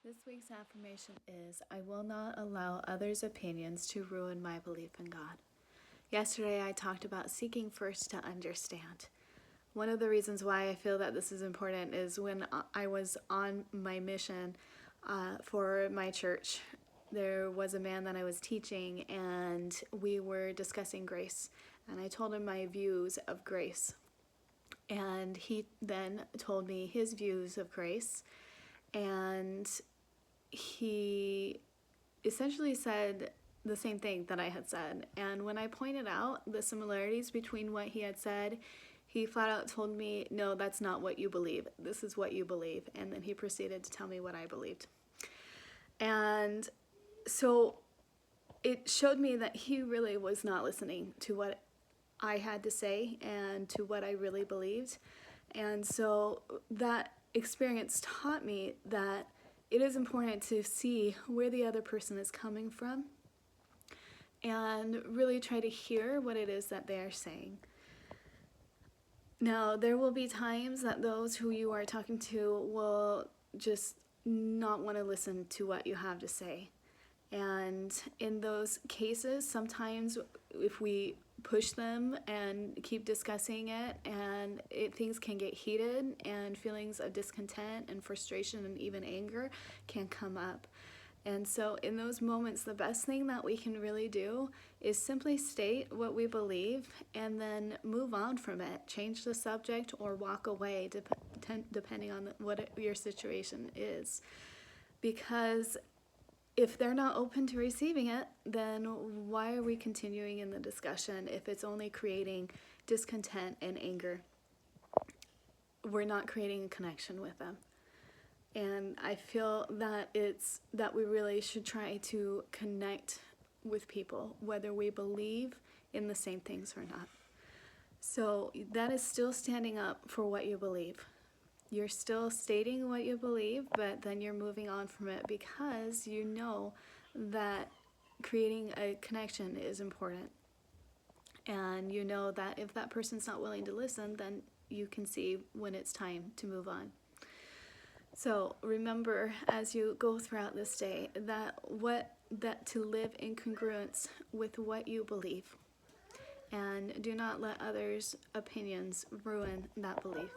This week's affirmation is, I will not allow others' opinions to ruin my belief in God. Yesterday I talked about seeking first to understand. One of the reasons why I feel that this is important is when I was on my mission for my church, there was a man that I was teaching and we were discussing grace. And I told him my views of grace. And he then told me his views of grace. And he essentially said the same thing that I had said. And when I pointed out the similarities between what he had said, he flat out told me, no, that's not what you believe. This is what you believe. And then he proceeded to tell me what I believed. And so it showed me that he really was not listening to what I had to say and to what I really believed. And so that experience taught me that it is important to see where the other person is coming from and really try to hear what it is that they are saying. Now, there will be times that those who you are talking to will just not want to listen to what you have to say. And in those cases, sometimes if we push them and keep discussing it, and things can get heated and feelings of discontent and frustration and even anger can come up. And so in those moments, the best thing that we can really do is simply state what we believe and then move on from it. Change the subject or walk away, depending on what your situation is. Because if they're not open to receiving it, then why are we continuing in the discussion if it's only creating discontent and anger? We're not creating a connection with them. And I feel that that we really should try to connect with people, whether we believe in the same things or not. So that is still standing up for what you believe. You're still stating what you believe, but then you're moving on from it because you know that creating a connection is important. And you know that if that person's not willing to listen, then you can see when it's time to move on. So remember as you go throughout this day that to live in congruence with what you believe. And do not let others' opinions ruin that belief.